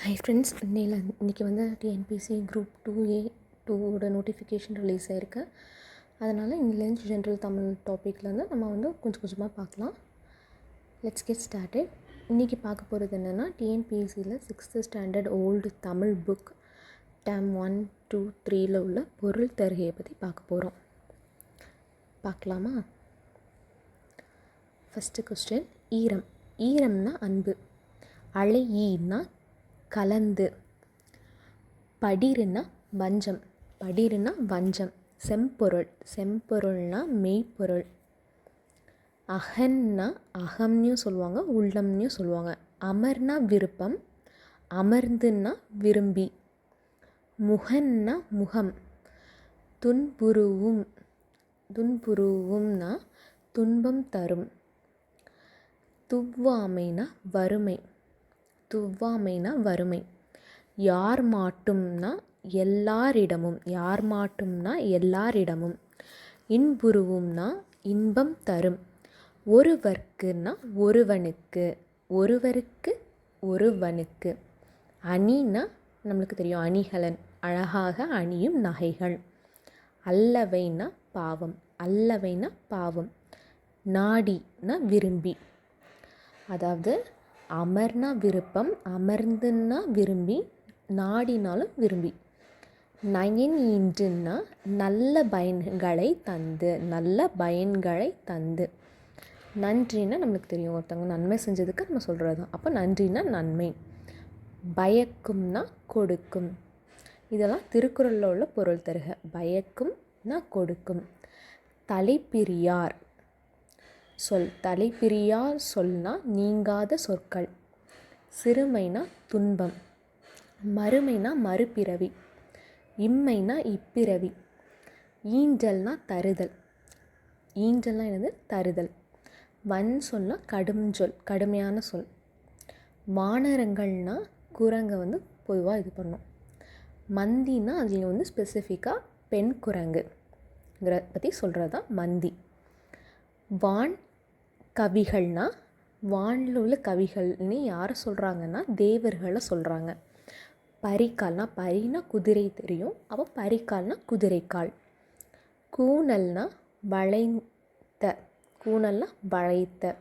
High friends, இன்றைக்கி வந்து TNPSC group 2A 2ஓட நோட்டிஃபிகேஷன் ரிலீஸ் ஆகிருக்கு. அதனால் இங்கிலீஷ் ஜென்ரல் தமிழ் டாப்பிக்லேருந்து நம்ம வந்து கொஞ்சம் கொஞ்சமாக பார்க்கலாம். Let's get started. இன்றைக்கி பார்க்க போகிறது என்னென்னா, டிஎன்பிஎஸ்சியில் 6th standard old Tamil book term 1, 2, 3ல் உள்ள பொருள் தருகையை பற்றி பார்க்க போகிறோம். பார்க்கலாமா? ஃபஸ்ட்டு கொஸ்டின், ஈரம். ஈரம்னா அன்பு. அலையீன்னா கலந்து. படிருன்னா வஞ்சம். படிருன்னா வஞ்சம். செம்பொருள். செம்பொருள்னா மெய்ப்பொருள். அகன்னா அகம்னு சொல்லுவாங்க, உள்ளம்னு சொல்லுவாங்க. அமர்னா விருப்பம். அமர்ந்துன்னா விரும்பி. முகன்னா முகம். துன்புருவும். துன்புருவும்னா துன்பம் தரும். துவ்வாமைனா வறுமை. துவ்வாமைனா வறுமை. யார் மாட்டும்னா எல்லாரிடமும். யார் மாட்டும்னா எல்லாரிடமும். இன்புருவும்னா இன்பம் தரும். ஒருவர்க்குன்னா ஒருவனுக்கு. ஒருவருக்கு ஒருவனுக்கு. அணினா நம்மளுக்கு தெரியும், அணிகலன், அழகாக அணியும் நகைகள். அல்லவைனா பாவம். அல்லவைனா பாவம். நாடினா விரும்பி. அதாவது அமர்னா விருப்பம், அமர்ந்துன்னா விரும்பி, நாடினாலும் விரும்பி. நயன் ஈன்றுன்னா நல்ல பயன்களை தந்து. நல்ல பயன்களை தந்து. நன்றின்னா நம்மளுக்கு தெரியும், ஒருத்தவங்க நன்மை செஞ்சதுக்கு நம்ம சொல்கிறது தான். அப்போ நன்றினா நன்மை. பயக்கும்னா கொடுக்கும். இதெல்லாம் திருக்குறளில் உள்ள பொருள் தருக. பயக்கும்னா கொடுக்கும். தலைப்பிரியார் சொல். தலைப்பிரியார் சொல்னா நீங்காத சொற்கள். சிறுமைனா துன்பம். மறுமைனா மறுபிறவி. இம்மைனா இப்பிறவி. ஈஞ்சல்னா தருதல். ஈஞ்சல்னா என்னது? தருதல். வன் சொல்னா கடும் சொல், கடுமையான சொல். வானரங்கள்னா குரங்கை வந்து பொதுவாக இது பண்ணும். மந்தினா அதில் வந்து ஸ்பெசிஃபிக்காக பெண் குரங்குங்கிற பற்றி சொல்கிறது தான் மந்தி. வான் கவிகள்னா, வானில் உள்ள கவிகள்னு யாரை சொல்கிறாங்கன்னா தேவர்களை சொல்கிறாங்க. பரிக்கால்னா, பரினா குதிரை தெரியும், அப்போ பரிக்கால்னா குதிரைக்கால். கூனல்னா வளைத்த. கூனல்னா வளைத்த.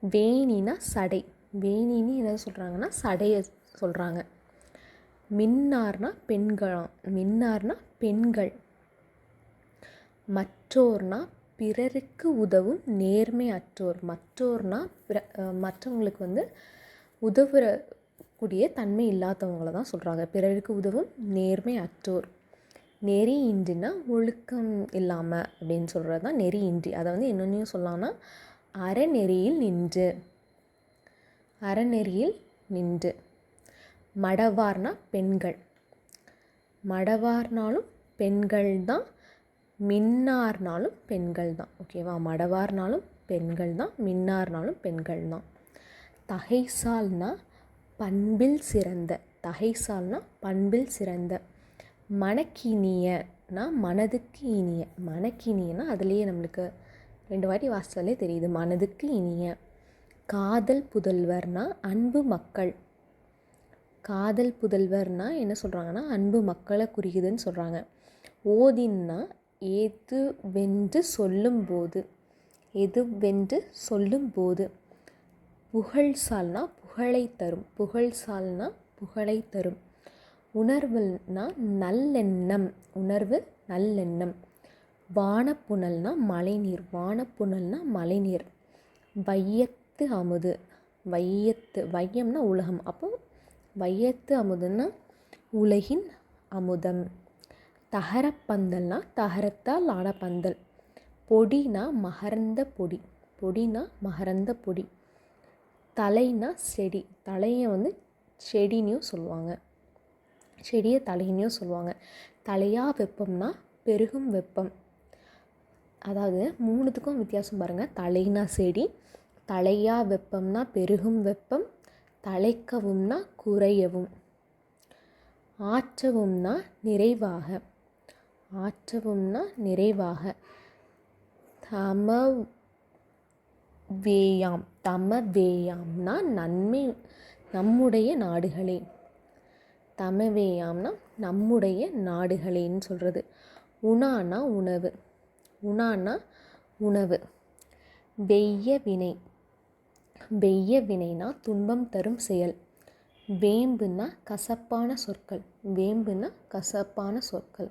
வேணினா சடை. வேணின்னு என்ன சொல்கிறாங்கன்னா சடையை சொல்கிறாங்க. மின்னார்னா பெண்களாம். மின்னார்னா பெண்கள். மற்றோர்னா பிறருக்கு உதவும் நேர்மை அற்றோர். மற்றோர்னா மற்றவங்களுக்கு வந்து உதவுறக்கூடிய தன்மை இல்லாதவங்கள தான் சொல்கிறாங்க. பிறருக்கு உதவும் நேர்மை அற்றோர். நெறி இன்றினா ஒழுக்கம் இல்லாமல் அப்படின்னு சொல்கிறது தான் நெறி இன்றி. அதை வந்து என்னென்னையும் சொல்லலாம்னா அறநெறியில் நின்று. அறநெறியில் நின்று. மடவார்னா பெண்கள். மடவார்னாலும் பெண்கள் தான். மின்னார்னாலும் பெண்கள் தான். ஓகேவா? மடவார்னாலும் பெண்கள் தான், மின்னார்னாலும் பெண்கள் தான். தகைசால்னா பண்பில் சிறந்த. தகைசால்னா பண்பில் சிறந்த. மனக்கினியனா மனதுக்கு இனிய. மனக்கினியனா அதுலேயே நம்மளுக்கு 2 வாட்டி வாசித்தாலே தெரியுது, மனதுக்கு இனிய. காதல் புதல்வர்னா அன்பு மக்கள். காதல் புதல்வர்னா என்ன சொல்கிறாங்கன்னா அன்பு மக்களை குறிக்குதுன்னு சொல்கிறாங்க. ஓதின்னா எதுவென்று சொல்லும்போது. எதுவென்று சொல்லும்போது. புகழ்சால்னா புகழை தரும். புகழ்சால்னா புகழை தரும். உணர்வுனா நல்லெண்ணம். உணர்வு நல்லெண்ணம். வானப்புனல்னா மழைநீர். வானப்புனல்னா மழைநீர். வையத்து அமுது. வையத்து, வையம்னா உலகம், அப்போ வையத்து அமுதுன்னா உலகின் அமுதம். தகரப்பந்தல்னா தகரத்தால் ஆன பந்தல். பொடினா மகரந்த பொடி. பொடினா மகரந்த பொடி. தலைனா செடி. தலையை வந்து செடினையும் சொல்லுவாங்க. செடியை தலையினையும் சொல்லுவாங்க. தலையா வெப்பம்னா பெருகும் வெப்பம். அதாவது 3த்துக்கும் வித்தியாசம் பாருங்கள். தலைனா செடி, தலையா வெப்பம்னா பெருகும் வெப்பம், தலைக்கவும்னா குறையவும், ஆற்றவும்னா நிறைவாக. ஆற்றவும்னா நிறைவாக. தமவேயாம். தமவேயாம்னா நன்மை நம்முடைய நாடுகளே. தமவேயாம்னா நம்முடைய நாடுகளேன்னு சொல்கிறது. உணானா உணவு. உணானா உணவு. வெய்ய வினை. வெய்ய வினைனா துன்பம் தரும் செயல். வேம்புனா கசப்பான சொற்கள். வேம்புனா கசப்பான சொற்கள்.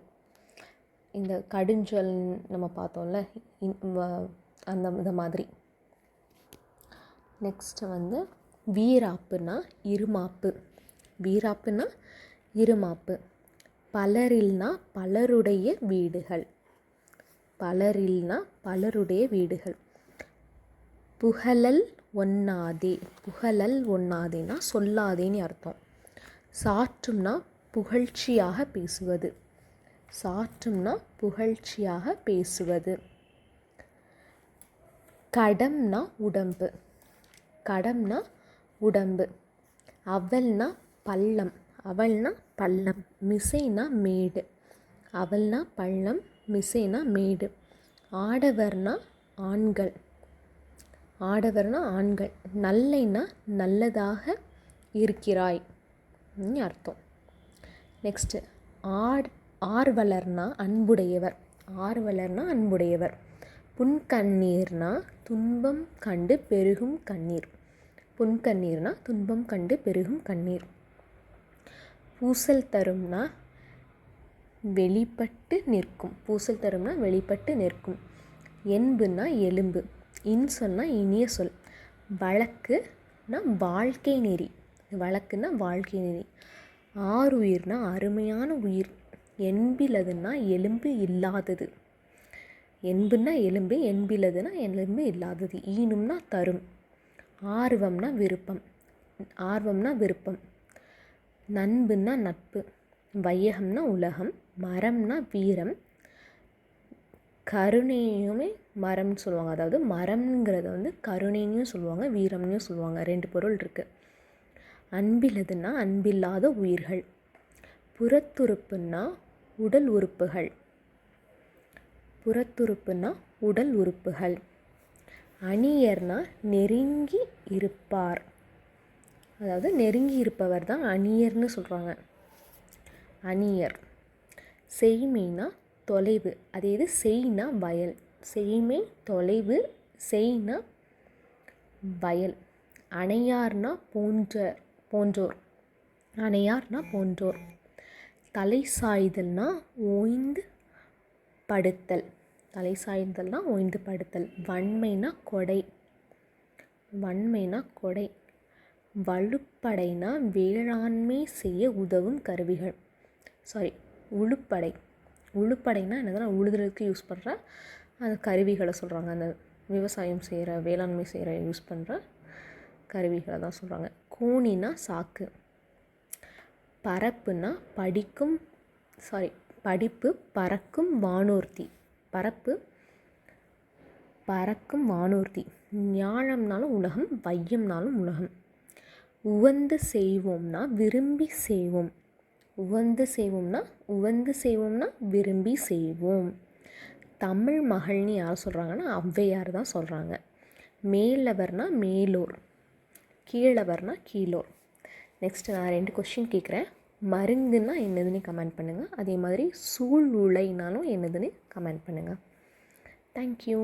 இந்த கடுஞ்சொல் நம்ம பார்த்தோம்ல, அந்த மாதிரி. நெக்ஸ்ட்டு வந்து வீராப்புனா இருமாப்பு. வீராப்புனா இருமாப்பு. பலரில்னா பலருடைய வீடுகள். பலரில்னா பலருடைய வீடுகள். புகழல் ஒண்ணாதே. புகழல் ஒண்ணாதேனா சொல்லாதேன்னு அர்த்தம். சாற்றும்னா புகழ்ச்சியாக பேசுவது. சாற்றும்னா புகழ்ச்சியாக பேசுவது. கடம்னா உடம்பு. கடம்னா உடம்பு. அவல்னா பள்ளம். அவல்னா பள்ளம். மிசைனா மேடு. அவல்னா பள்ளம், மிசைனா மேடு. ஆடவர்னா ஆண்கள். ஆடவர்னா ஆண்கள். நல்லைனா நல்லதாக இருக்கிறாய் அர்த்தம். நெக்ஸ்ட்டு ஆர்வலர்னா அன்புடையவர். ஆர்வலர்னா அன்புடையவர். புன்கண்ணீர்னா துன்பம் கண்டு பெருகும் கண்ணீர். புன்கண்ணீர்னா துன்பம் கண்டு பெருகும் கண்ணீர். பூசல் தரும்னா வெளிப்பட்டு நிற்கும். பூசல் தரும்னா வெளிப்பட்டு நிற்கும். என்புனா எலும்பு. இன்சொல்னா இனிய சொல். வழக்குனா வாழ்க்கை நெறி. வழக்குனா வாழ்க்கை நெறி. ஆறுயிர்னா அருமையான உயிர். என்பிலதுன்னா எலும்பு இல்லாதது. என்புனா எலும்பு, என்பிலதுனா எலும்பு இல்லாதது. ஈனும்னா தரும். ஆர்வம்னா விருப்பம். ஆர்வம்னா விருப்பம். நண்புனா நட்பு. வையகம்னா உலகம். மரம்னா வீரம். கருணையுமே மரம்னு சொல்லுவாங்க. அதாவது மரம்ங்கிறத வந்து கருணைன்னு சொல்லுவாங்க, வீரம்னு சொல்லுவாங்க. 2 பொருள் இருக்குது. அன்பிலதுன்னா அன்பில்லாத உயிர்கள். புறத்துறுப்புன்னா உடல் உறுப்புகள். புறத்துறுப்புன்னா உடல் உறுப்புகள். அணியர்னா நெருங்கி இருப்பார். அதாவது நெருங்கி இருப்பவர் தான் அணியர்னு சொல்கிறாங்க. அணியர். செய்மைனா தொலைவு. அதே இது செய்னா வயல். செய்மை தொலைவு, செய்னா வயல். அணையார்னா போன்றோர். அணையார்னா போன்றோர். தலை சாய்தல்னா ஓய்ந்து படுத்தல். தலை சாய்தல்னா ஓய்ந்து படுத்தல். வன்மைனா கொடை. வன்மைனா கொடை. வலுப்படைனா வேளாண்மை செய்ய உதவும் கருவிகள். உழுப்படை. உழுப்படைனா என்னதுன்னா உழுதுறதுக்கு யூஸ் பண்ணுற அந்த கருவிகளை சொல்கிறாங்க. அந்த விவசாயம் செய்கிற, வேளாண்மை செய்கிற யூஸ் பண்ணுற கருவிகளை தான் சொல்கிறாங்க. கோணினா சாக்கு. பரப்புனா படிப்பு பறக்கும் வானூர்தி. பரப்பு பறக்கும் வானூர்தி. ஞானம்னாலும் உலகம், வையம்னாலும் உலகம். உவந்து செய்வோம்னா விரும்பி செய்வோம். உவந்து செய்வோம்னா விரும்பி செய்வோம். தமிழ் மகள்னு யார் சொல்கிறாங்கன்னா ஔவையார் தான் சொல்கிறாங்க. மேலவர்னா மேலோர். கீழவர்னா கீழோர். நெக்ஸ்ட்டு நான் 2 கொஸ்டின் கேட்குறேன். மருங்குன்னா என்னதுன்னு கமெண்ட் பண்ணுங்கள். அதே மாதிரி சூழ்நிலைனாலும் என்னதுன்னு கமெண்ட் பண்ணுங்கள். தேங்க்யூ.